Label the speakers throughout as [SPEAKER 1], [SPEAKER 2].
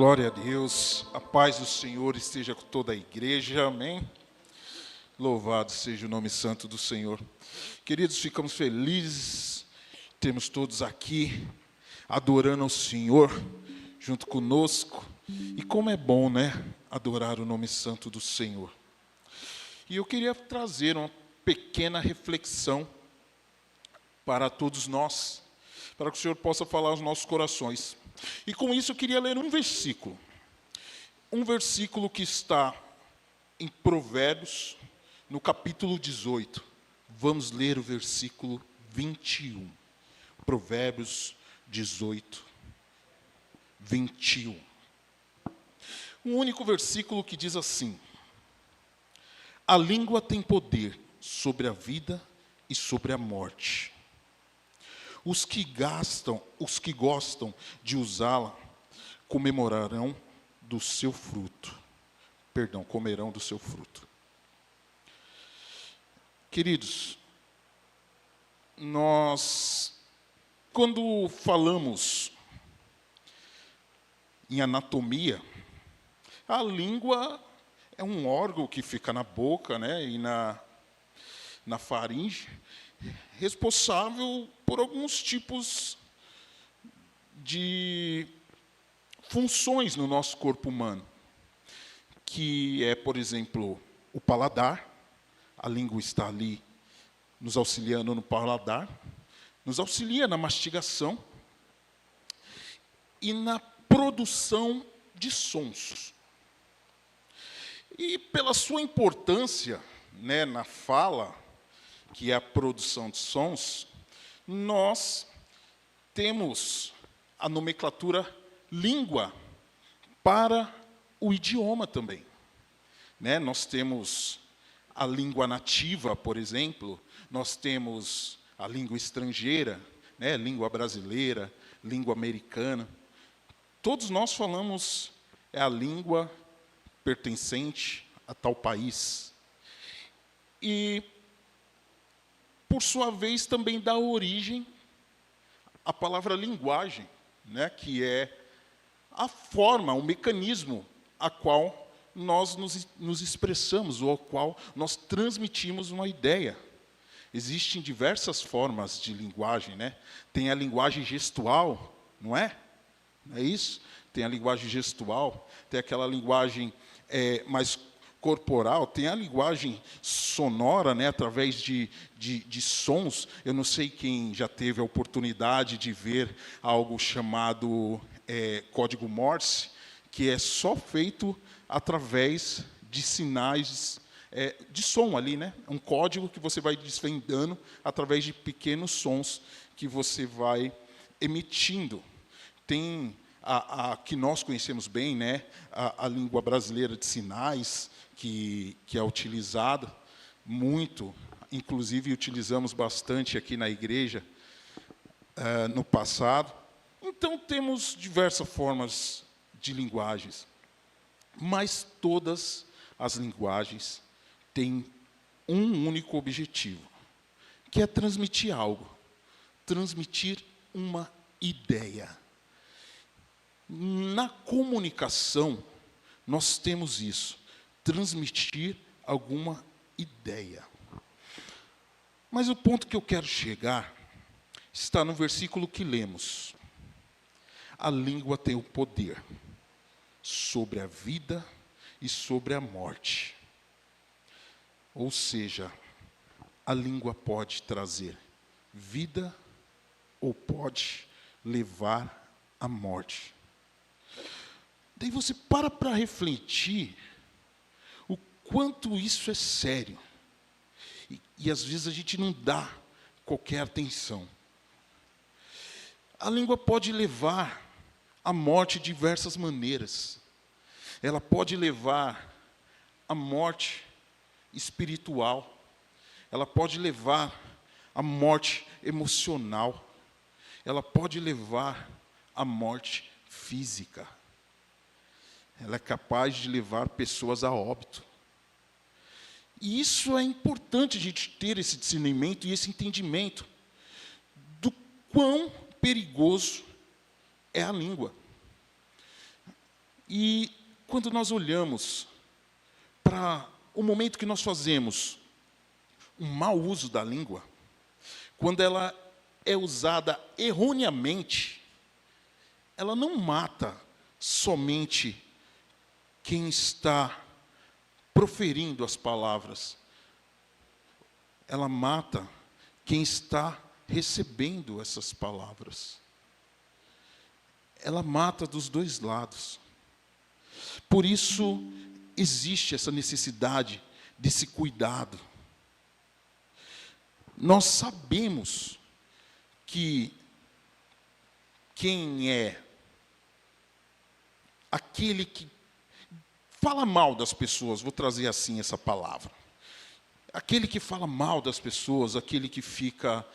[SPEAKER 1] Glória a Deus, a paz do Senhor esteja com toda a igreja, amém? Louvado seja o nome santo do Senhor. Queridos, ficamos felizes, temos todos aqui, adorando ao Senhor, junto conosco. E como é bom, né, adorar o nome santo do Senhor. E eu queria trazer uma pequena reflexão para todos nós, para que o Senhor possa falar aos nossos corações. E com isso eu queria ler um versículo que está em Provérbios, no capítulo 18. Vamos ler o versículo 21. Provérbios 18, 21. Um único versículo que diz assim: a língua tem poder sobre a vida e sobre a morte. Os que gostam de usá-la comerão do seu fruto. Queridos, nós, quando falamos em anatomia, a língua é um órgão que fica na boca, né, e na faringe, responsável por alguns tipos de funções no nosso corpo humano, que é, por exemplo, o paladar. A língua está ali nos auxiliando no paladar, nos auxilia na mastigação e na produção de sons. E pela sua importância, né, na fala, que é a produção de sons, nós temos a nomenclatura língua para o idioma também, né? Nós temos a língua nativa, por exemplo, nós temos a língua estrangeira, né? Língua brasileira, língua americana. Todos nós falamos a língua pertencente a tal país. E por sua vez, também dá origem à palavra linguagem, né, que é a forma, o mecanismo a qual nós nos expressamos, ou ao qual nós transmitimos uma ideia. Existem diversas formas de linguagem, né? Tem a linguagem gestual, não é? Não é isso? Tem a linguagem gestual, tem aquela linguagem mais corporal, tem a linguagem sonora, né, através de sons. Eu não sei quem já teve a oportunidade de ver algo chamado código Morse, que é só feito através de sinais de som ali, né? Um código que você vai desvendando através de pequenos sons que você vai emitindo. Tem a que nós conhecemos bem, né, a língua brasileira de sinais, que é utilizada muito, inclusive utilizamos bastante aqui na igreja no passado. Então, temos diversas formas de linguagens, mas todas as linguagens têm um único objetivo, que é transmitir algo, transmitir uma ideia. Na comunicação, nós temos isso, transmitir alguma ideia. Mas o ponto que eu quero chegar está no versículo que lemos. A língua tem o poder sobre a vida e sobre a morte. Ou seja, a língua pode trazer vida ou pode levar à morte. Daí você para refletir o quanto isso é sério. E às vezes a gente não dá qualquer atenção. A língua pode levar à morte de diversas maneiras. Ela pode levar à morte espiritual. Ela pode levar à morte emocional. Ela pode levar à morte física. Ela é capaz de levar pessoas a óbito. E isso é importante a gente ter esse discernimento e esse entendimento do quão perigoso é a língua. E quando nós olhamos para o momento que nós fazemos um mau uso da língua, quando ela é usada erroneamente, ela não mata somente quem está proferindo as palavras, ela mata quem está recebendo essas palavras. Ela mata dos dois lados. Por isso, existe essa necessidade desse cuidado. Nós sabemos que quem é aquele que fala mal das pessoas, vou trazer assim essa palavra. Aquele que fala mal das pessoas, aquele que fica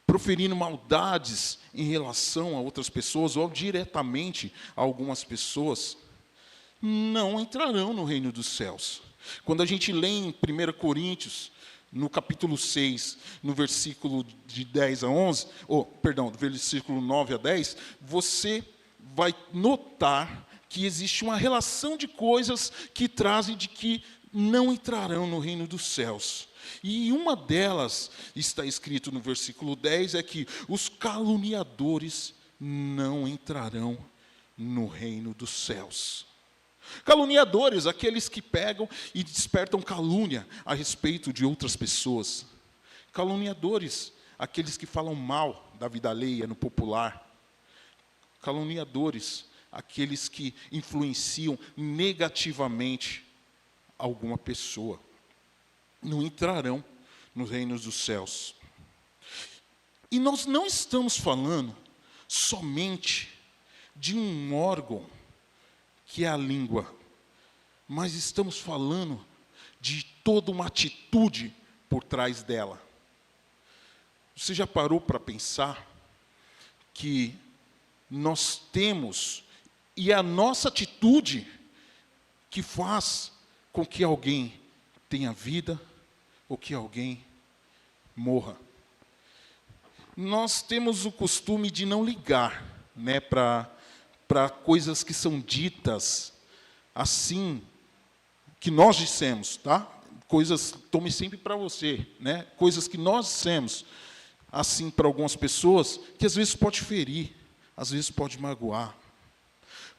[SPEAKER 1] proferindo maldades em relação a outras pessoas, ou diretamente a algumas pessoas, não entrarão no reino dos céus. Quando a gente lê em 1 Coríntios, no capítulo 6, no versículo de 10 a 11, do versículo 9 a 10, você vai notar que existe uma relação de coisas que trazem de que não entrarão no reino dos céus. E uma delas, está escrito no versículo 10, é que os caluniadores não entrarão no reino dos céus. Caluniadores, aqueles que pegam e despertam calúnia a respeito de outras pessoas. Caluniadores, aqueles que falam mal da vida alheia no popular. Caluniadores, aqueles que influenciam negativamente alguma pessoa. Não entrarão nos reinos dos céus. E nós não estamos falando somente de um órgão que é a língua, mas estamos falando de toda uma atitude por trás dela. Você já parou para pensar que nós temos, e é a nossa atitude que faz com que alguém tenha vida ou que alguém morra? Nós temos o costume de não ligar, né, para coisas que são ditas assim, que nós dissemos, tá? Coisas, tome sempre para você, né? Coisas que nós dissemos assim para algumas pessoas, que às vezes pode ferir, às vezes pode magoar.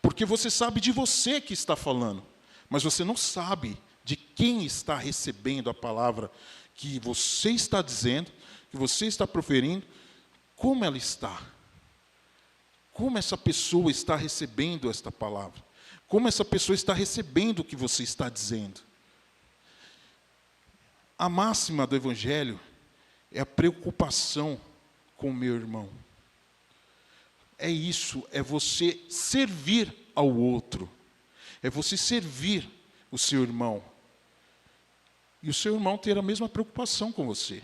[SPEAKER 1] Porque você sabe de você que está falando, mas você não sabe de quem está recebendo a palavra que você está dizendo, que você está proferindo, como ela está. Como essa pessoa está recebendo esta palavra. Como essa pessoa está recebendo o que você está dizendo. A máxima do Evangelho é a preocupação com o meu irmão. É isso, é você servir ao outro. É você servir o seu irmão. E o seu irmão ter a mesma preocupação com você.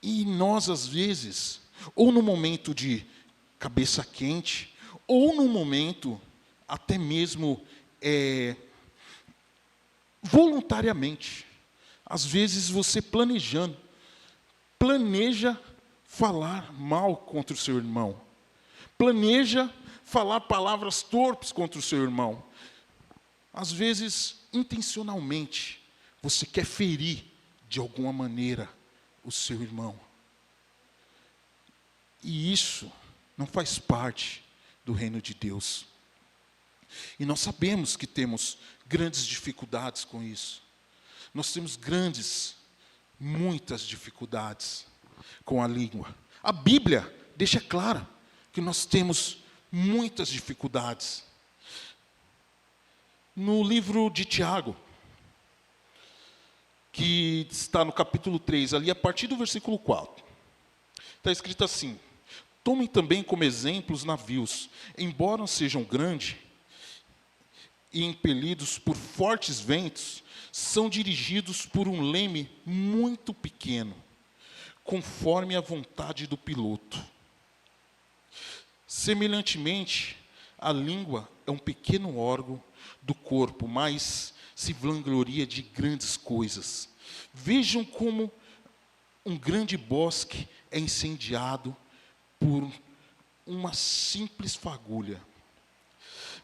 [SPEAKER 1] E nós, às vezes, ou no momento de cabeça quente, ou no momento até mesmo voluntariamente, às vezes você planeja falar mal contra o seu irmão, planeja falar palavras torpes contra o seu irmão. Às vezes, intencionalmente, você quer ferir de alguma maneira o seu irmão. E isso não faz parte do reino de Deus. E nós sabemos que temos grandes dificuldades com isso. Nós temos muitas dificuldades com a língua. A Bíblia deixa claro que nós temos muitas dificuldades. No livro de Tiago, que está no capítulo 3, ali a partir do versículo 4, está escrito assim: tomem também como exemplo os navios, embora sejam grandes e impelidos por fortes ventos, são dirigidos por um leme muito pequeno, conforme a vontade do piloto. Semelhantemente, a língua é um pequeno órgão do corpo, mas se vangloria de grandes coisas. Vejam como um grande bosque é incendiado por uma simples fagulha.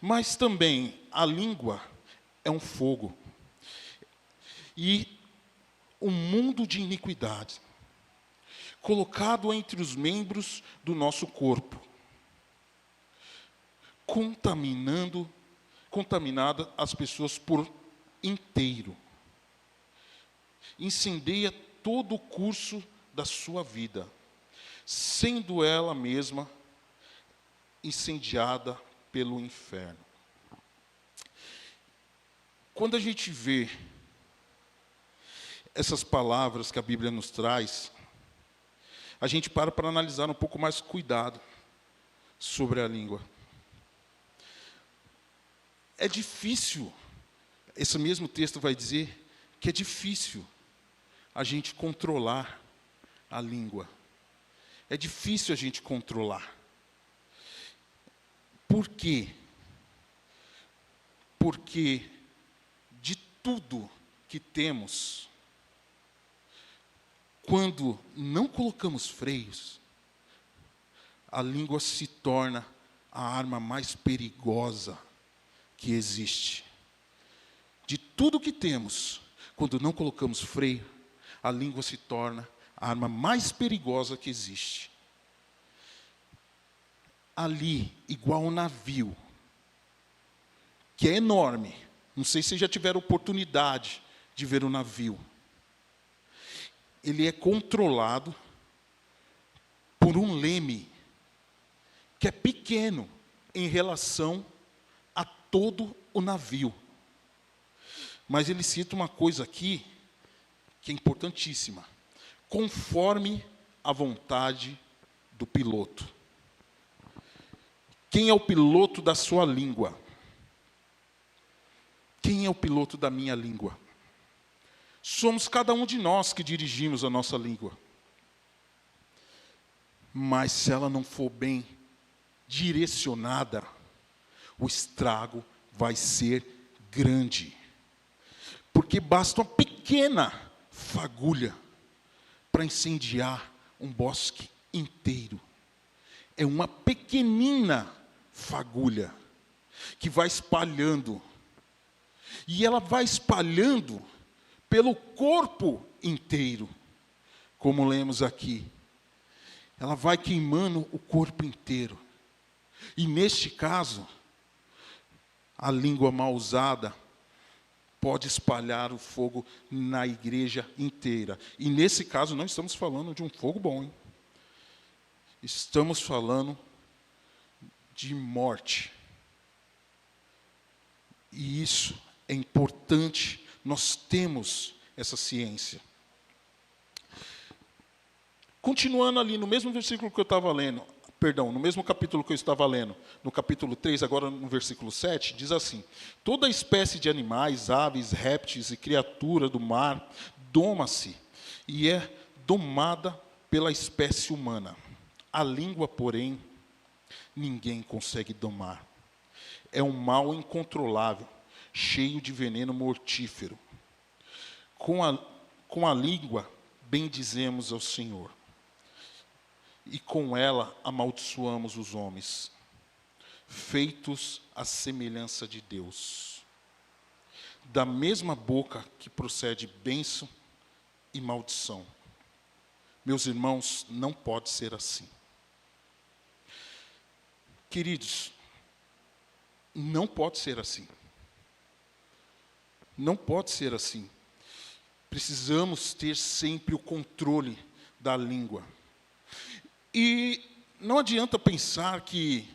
[SPEAKER 1] Mas também a língua é um fogo. E um mundo de iniquidade, colocado entre os membros do nosso corpo, contaminada as pessoas por inteiro. Incendeia todo o curso da sua vida, sendo ela mesma incendiada pelo inferno. Quando a gente vê essas palavras que a Bíblia nos traz, a gente para analisar um pouco mais cuidado sobre a língua. É difícil, esse mesmo texto vai dizer que é difícil a gente controlar a língua. É difícil a gente controlar. Por quê? Porque de tudo que temos, quando não colocamos freios, a língua se torna a arma mais perigosa que existe. De tudo que temos, quando não colocamos freio, a língua se torna a arma mais perigosa que existe. Ali, igual um navio, que é enorme. Não sei se vocês já tiveram oportunidade de ver um navio. Ele é controlado por um leme que é pequeno em relação a todo o navio. Mas ele cita uma coisa aqui que é importantíssima. Conforme a vontade do piloto. Quem é o piloto da sua língua? Quem é o piloto da minha língua? Somos cada um de nós que dirigimos a nossa língua. Mas se ela não for bem direcionada, o estrago vai ser grande. Porque basta uma pequena fagulha para incendiar um bosque inteiro. É uma pequenina fagulha que vai espalhando. E ela vai espalhando pelo corpo inteiro, como lemos aqui. Ela vai queimando o corpo inteiro. E neste caso, a língua mal usada pode espalhar o fogo na igreja inteira. E nesse caso, não estamos falando de um fogo bom, hein? Estamos falando de morte. E isso é importante, nós temos essa ciência. Continuando ali, no mesmo versículo que eu estava lendo, no mesmo capítulo que eu estava lendo, no capítulo 3, agora no versículo 7, diz assim: toda espécie de animais, aves, répteis e criatura do mar doma-se e é domada pela espécie humana. A língua, porém, ninguém consegue domar. É um mal incontrolável, cheio de veneno mortífero. Com a língua bendizemos ao Senhor, e com ela amaldiçoamos os homens, feitos à semelhança de Deus. Da mesma boca que procede bênção e maldição. Meus irmãos, não pode ser assim. Queridos, não pode ser assim. Não pode ser assim. Precisamos ter sempre o controle da língua. E não adianta pensar que,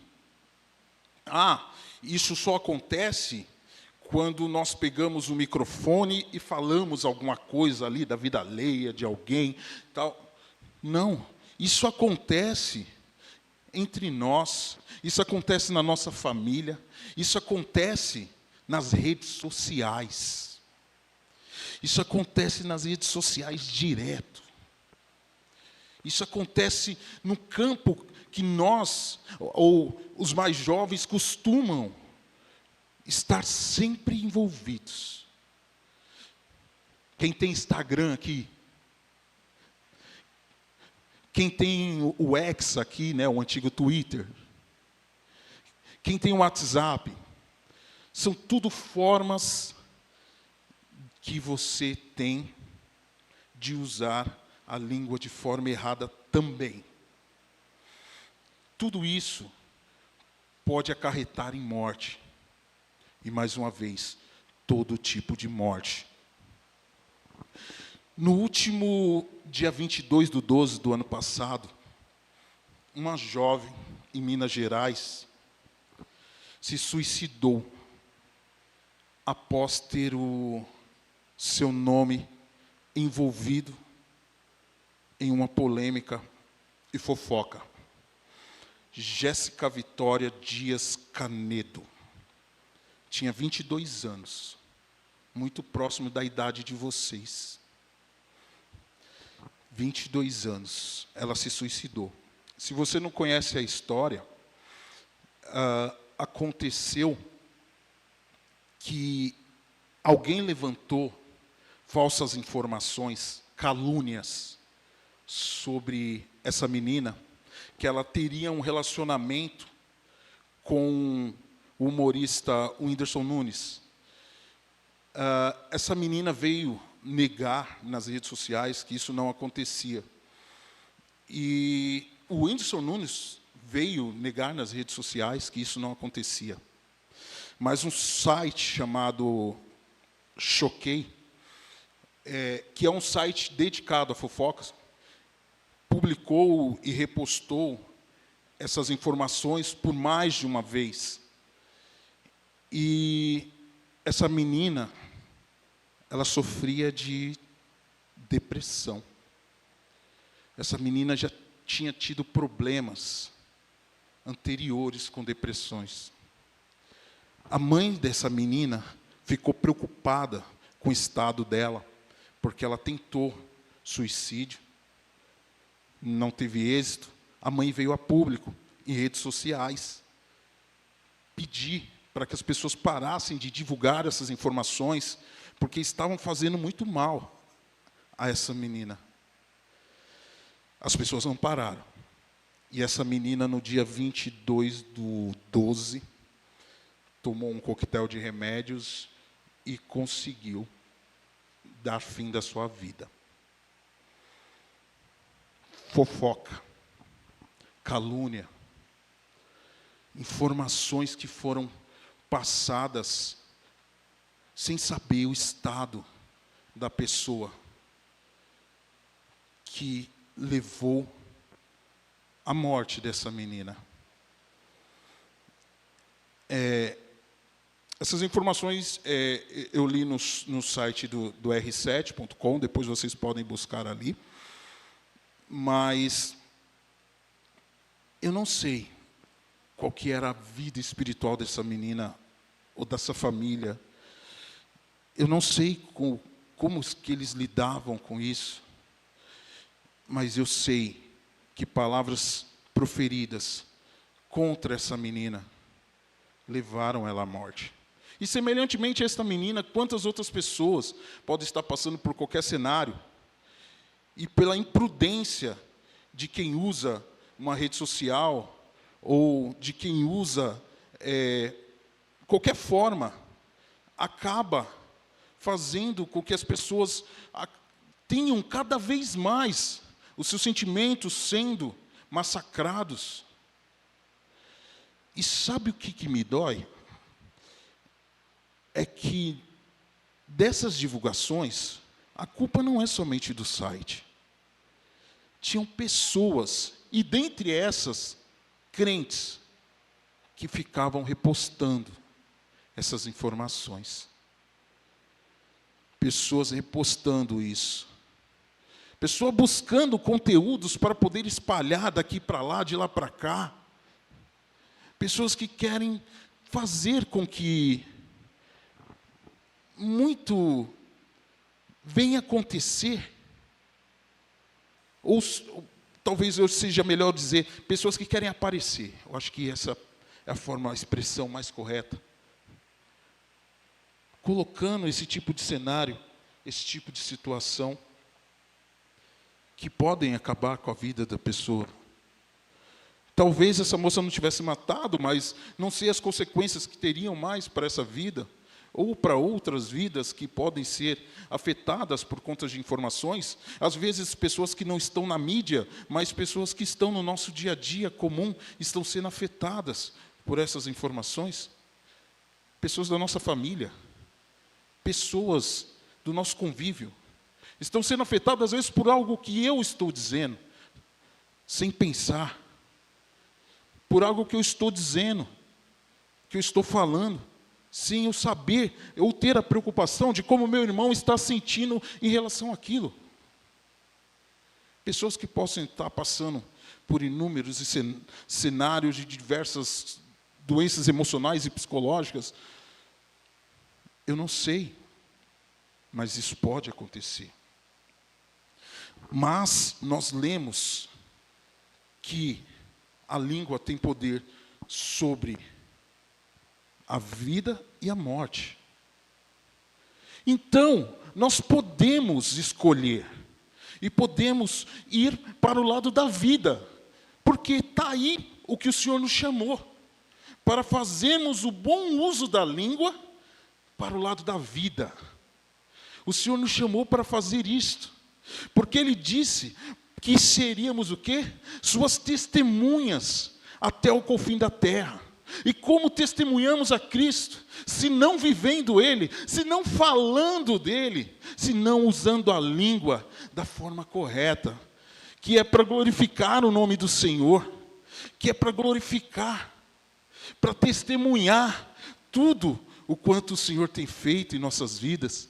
[SPEAKER 1] isso só acontece quando nós pegamos o microfone e falamos alguma coisa ali da vida alheia de alguém, tal. Não, isso acontece entre nós, isso acontece na nossa família, isso acontece nas redes sociais. Isso acontece nas redes sociais direto. Isso acontece no campo que nós, ou os mais jovens, costumam estar sempre envolvidos. Quem tem Instagram aqui? Quem tem o X aqui, né, o antigo Twitter? Quem tem o WhatsApp? São tudo formas que você tem de usar a língua de forma errada também. Tudo isso pode acarretar em morte. E, mais uma vez, todo tipo de morte. No último dia 22/12 do ano passado, uma jovem em Minas Gerais se suicidou após ter o seu nome envolvido em uma polêmica e fofoca. Jéssica Vitória Dias Canedo. Tinha 22 anos, muito próximo da idade de vocês. 22 anos, ela se suicidou. Se você não conhece a história, aconteceu que alguém levantou falsas informações, calúnias, sobre essa menina, que ela teria um relacionamento com o humorista Whindersson Nunes. Essa menina veio negar nas redes sociais que isso não acontecia. E o Whindersson Nunes veio negar nas redes sociais que isso não acontecia. Mas um site chamado Choquei, que é um site dedicado a fofocas, publicou e repostou essas informações por mais de uma vez. E essa menina, ela sofria de depressão. Essa menina já tinha tido problemas anteriores com depressões. A mãe dessa menina ficou preocupada com o estado dela, porque ela tentou suicídio, não teve êxito. A mãe veio a público, em redes sociais, pedir para que as pessoas parassem de divulgar essas informações, porque estavam fazendo muito mal a essa menina. As pessoas não pararam. E essa menina, no dia 22/12, tomou um coquetel de remédios e conseguiu dar fim da sua vida. Fofoca, calúnia, informações que foram passadas sem saber o estado da pessoa, que levou à morte dessa menina. Essas informações eu li no site do r7.com, depois vocês podem buscar ali. Mas eu não sei qual que era a vida espiritual dessa menina ou dessa família. Eu não sei como que eles lidavam com isso. Mas eu sei que palavras proferidas contra essa menina levaram ela à morte. E semelhantemente a esta menina, quantas outras pessoas podem estar passando por qualquer cenário e pela imprudência de quem usa uma rede social ou de quem usa qualquer forma, acaba fazendo com que as pessoas tenham cada vez mais os seus sentimentos sendo massacrados. E sabe o que me dói? É que dessas divulgações, a culpa não é somente do site. Tinham pessoas, e dentre essas, crentes, que ficavam repostando essas informações. Pessoas repostando isso. Pessoas buscando conteúdos para poder espalhar daqui para lá, de lá para cá. Pessoas que querem fazer com que muito venha acontecer. Ou talvez eu seja melhor dizer, pessoas que querem aparecer. Eu acho que essa é a expressão mais correta. Colocando esse tipo de cenário, esse tipo de situação, que podem acabar com a vida da pessoa. Talvez essa moça não tivesse matado, mas não sei as consequências que teriam mais para essa vida, ou para outras vidas que podem ser afetadas por conta de informações. Às vezes, pessoas que não estão na mídia, mas pessoas que estão no nosso dia a dia comum, estão sendo afetadas por essas informações. Pessoas da nossa família, pessoas do nosso convívio, estão sendo afetadas, às vezes, por algo que eu estou dizendo, sem pensar, por algo que eu estou dizendo, que eu estou falando, sem eu saber, eu ter a preocupação de como meu irmão está sentindo em relação àquilo. Pessoas que possam estar passando por inúmeros cenários de diversas doenças emocionais e psicológicas, eu não sei, mas isso pode acontecer. Mas nós lemos que a língua tem poder sobre a vida e a morte. Então, nós podemos escolher e podemos ir para o lado da vida, porque está aí o que o Senhor nos chamou, para fazermos o bom uso da língua para o lado da vida. O Senhor nos chamou para fazer isto, porque Ele disse que seríamos o quê? Suas testemunhas até o confim da terra. E como testemunhamos a Cristo, se não vivendo Ele, se não falando dEle, se não usando a língua da forma correta, que é para glorificar o nome do Senhor, que é para glorificar, para testemunhar tudo o quanto o Senhor tem feito em nossas vidas.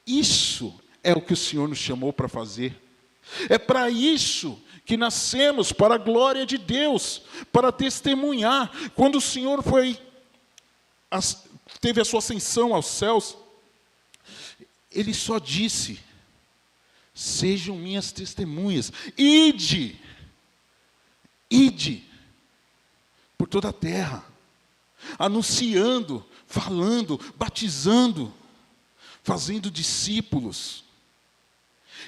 [SPEAKER 1] Isso é o que o Senhor nos chamou para fazer. É para isso que nascemos, para a glória de Deus, para testemunhar. Quando o Senhor teve a sua ascensão aos céus, Ele só disse: sejam minhas testemunhas, ide por toda a terra, anunciando, falando, batizando, fazendo discípulos.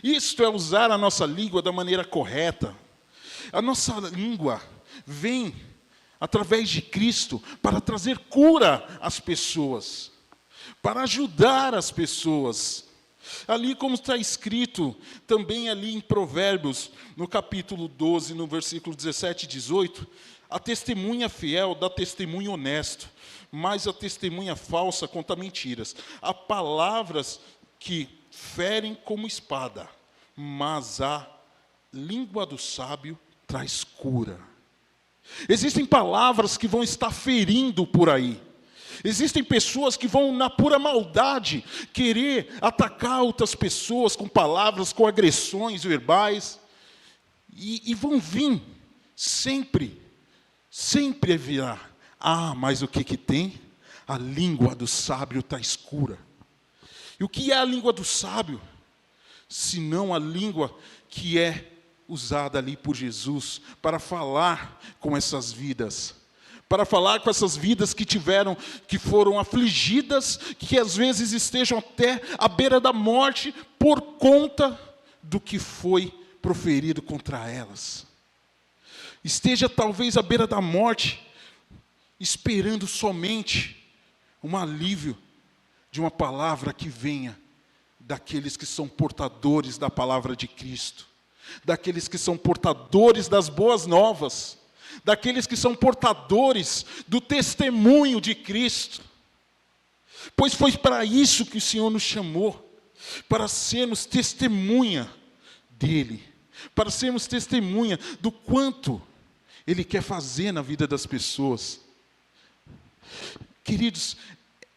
[SPEAKER 1] Isto é usar a nossa língua da maneira correta. A nossa língua vem, através de Cristo, para trazer cura às pessoas, para ajudar as pessoas. Ali, como está escrito, também ali em Provérbios, no capítulo 12, no versículo 17 e 18, a testemunha fiel dá testemunho honesto, mas a testemunha falsa conta mentiras. Há palavras que ferem como espada, mas a língua do sábio traz cura. Existem palavras que vão estar ferindo por aí. Existem pessoas que vão, na pura maldade, querer atacar outras pessoas com palavras, com agressões verbais. E vão vir, sempre virá. Mas o que tem? A língua do sábio traz cura. E o que é a língua do sábio? Senão a língua que é usada ali por Jesus para falar com essas vidas. Para falar com essas vidas que foram afligidas, que às vezes estejam até à beira da morte por conta do que foi proferido contra elas. Esteja talvez à beira da morte, esperando somente um alívio de uma palavra que venha daqueles que são portadores da palavra de Cristo, daqueles que são portadores das boas novas, daqueles que são portadores do testemunho de Cristo. Pois foi para isso que o Senhor nos chamou, para sermos testemunha dEle, para sermos testemunha do quanto Ele quer fazer na vida das pessoas. Queridos,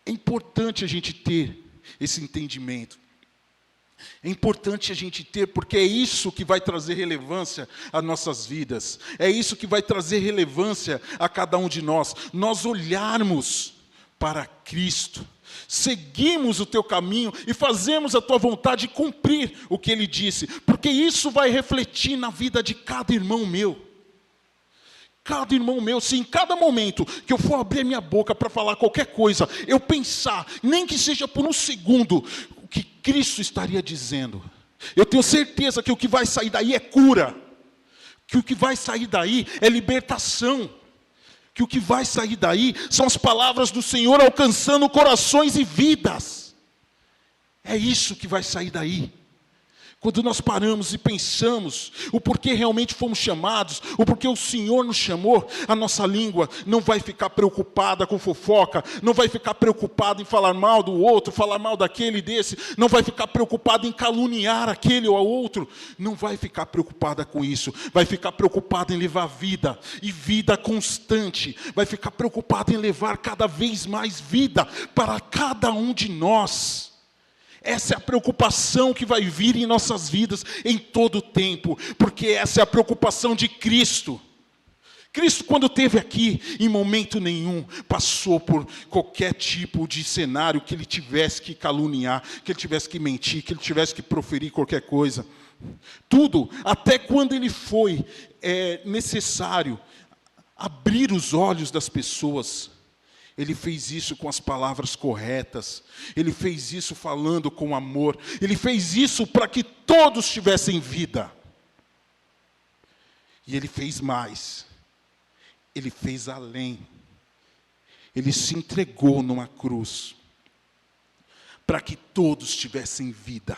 [SPEAKER 1] é importante a gente ter esse entendimento. É importante a gente ter, porque é isso que vai trazer relevância às nossas vidas. É isso que vai trazer relevância a cada um de nós. Nós olharmos para Cristo, seguimos o teu caminho e fazemos a tua vontade e cumprir o que Ele disse. Porque isso vai refletir na vida de cada irmão meu. Cada irmão meu, se em cada momento que eu for abrir a minha boca para falar qualquer coisa, eu pensar, nem que seja por um segundo, o que Cristo estaria dizendo, eu tenho certeza que o que vai sair daí é cura. que o que vai sair daí é libertação, que o que vai sair daí são as palavras do Senhor alcançando corações e vidas. É isso que vai sair daí. Quando nós paramos e pensamos o porquê realmente fomos chamados, o porquê o Senhor nos chamou, a nossa língua não vai ficar preocupada com fofoca, não vai ficar preocupada em falar mal do outro, falar mal daquele e desse, não vai ficar preocupada em caluniar aquele ou outro, não vai ficar preocupada com isso, vai ficar preocupada em levar vida, e vida constante, vai ficar preocupada em levar cada vez mais vida para cada um de nós. Essa é a preocupação que vai vir em nossas vidas em todo o tempo, porque essa é a preocupação de Cristo. Cristo, quando esteve aqui, em momento nenhum, passou por qualquer tipo de cenário que ele tivesse que caluniar, que ele tivesse que mentir, que ele tivesse que proferir qualquer coisa. Tudo, até quando ele foi necessário abrir os olhos das pessoas, ele fez isso com as palavras corretas, ele fez isso falando com amor, ele fez isso para que todos tivessem vida. E ele fez mais, ele fez além, ele se entregou numa cruz, para que todos tivessem vida.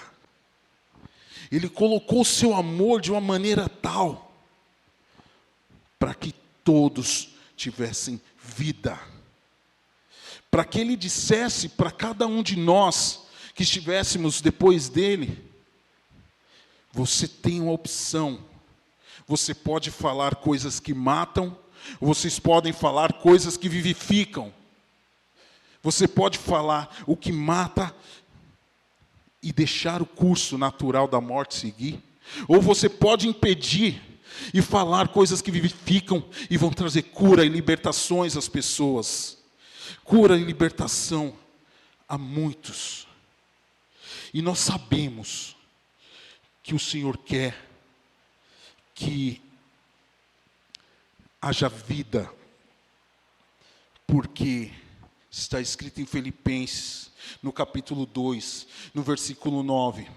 [SPEAKER 1] Ele colocou o seu amor de uma maneira tal, para que todos tivessem vida. Para que ele dissesse para cada um de nós que estivéssemos depois dele, você tem uma opção, você pode falar coisas que matam, vocês podem falar coisas que vivificam, você pode falar o que mata e deixar o curso natural da morte seguir, ou você pode impedir e falar coisas que vivificam e vão trazer cura e libertações às pessoas. Cura e libertação a muitos. E nós sabemos que o Senhor quer que haja vida, porque está escrito em Filipenses, no capítulo 2, no versículo 9.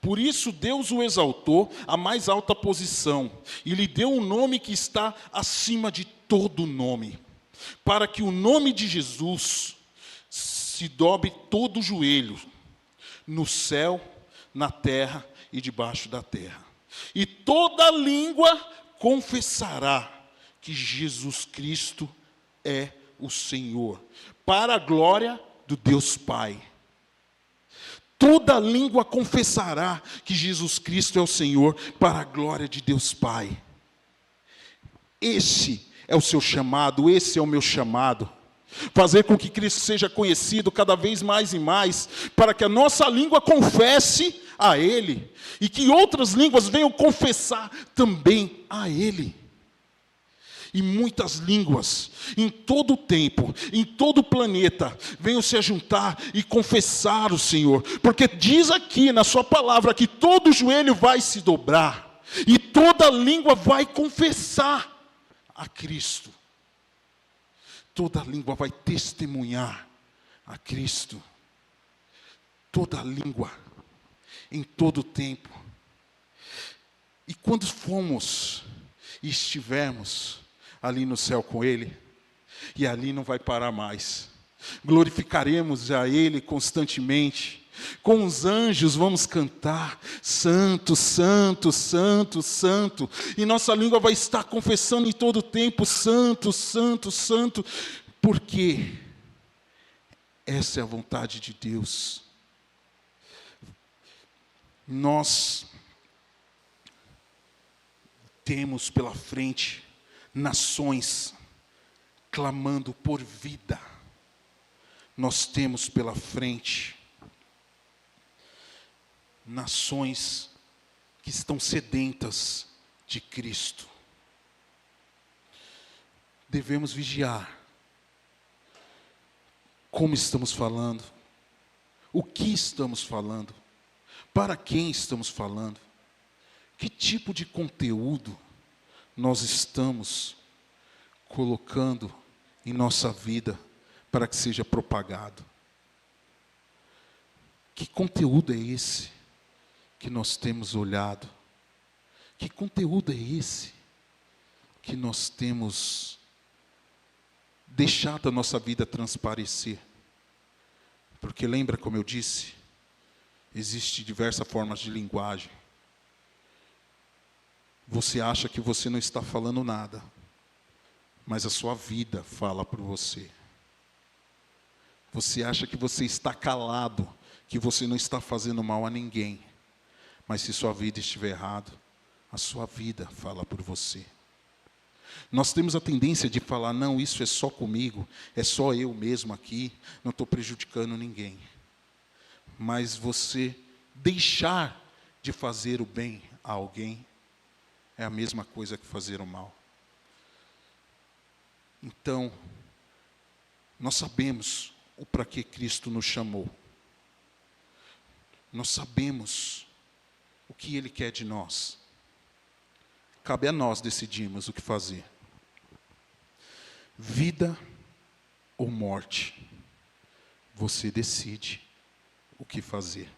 [SPEAKER 1] Por isso Deus o exaltou à mais alta posição, e lhe deu um nome que está acima de todo nome, para que o nome de Jesus se dobre todo o joelho, no céu, na terra e debaixo da terra. E toda língua confessará que Jesus Cristo é o Senhor, para a glória do Deus Pai. Toda língua confessará que Jesus Cristo é o Senhor, para a glória de Deus Pai. Esse é o seu chamado, esse é o meu chamado. Fazer com que Cristo seja conhecido cada vez mais e mais, para que a nossa língua confesse a Ele, e que outras línguas venham confessar também a Ele. E muitas línguas, em todo o tempo, em todo o planeta, venham se juntar e confessar o Senhor. Porque diz aqui na sua palavra que todo joelho vai se dobrar, e toda língua vai confessar a Cristo. Toda língua vai testemunhar a Cristo. Toda língua, em todo o tempo. E quando fomos e estivermos ali no céu com Ele, e ali não vai parar mais, glorificaremos a Ele constantemente. Com os anjos vamos cantar, Santo, Santo, Santo, Santo. E nossa língua vai estar confessando em todo o tempo, Santo, Santo, Santo. Porque essa é a vontade de Deus. Nós temos pela frente nações clamando por vida. Nós temos pela frente nações que estão sedentas de Cristo. Devemos vigiar como estamos falando, o que estamos falando, para quem estamos falando, que tipo de conteúdo nós estamos colocando em nossa vida para que seja propagado. Que conteúdo é esse que nós temos olhado? Que conteúdo é esse que nós temos deixado a nossa vida transparecer. Porque lembra, como eu disse, existem diversas formas de linguagem. Você acha que você não está falando nada, mas a sua vida fala por você. Você acha que você está calado, que você não está fazendo mal a ninguém, mas se sua vida estiver errada, a sua vida fala por você. Nós temos a tendência de falar, não, isso é só comigo, é só eu mesmo aqui, não estou prejudicando ninguém. Mas você deixar de fazer o bem a alguém é a mesma coisa que fazer o mal. Então, nós sabemos o para que Cristo nos chamou. Nós sabemos o que Ele quer de nós. Cabe a nós decidirmos o que fazer. Vida ou morte, você decide o que fazer.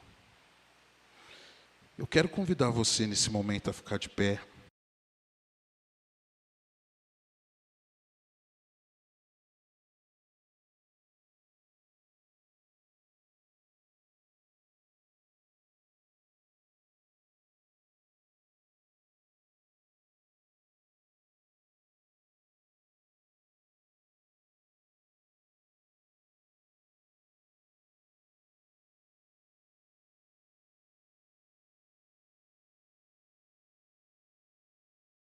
[SPEAKER 1] Eu quero convidar você nesse momento a ficar de pé.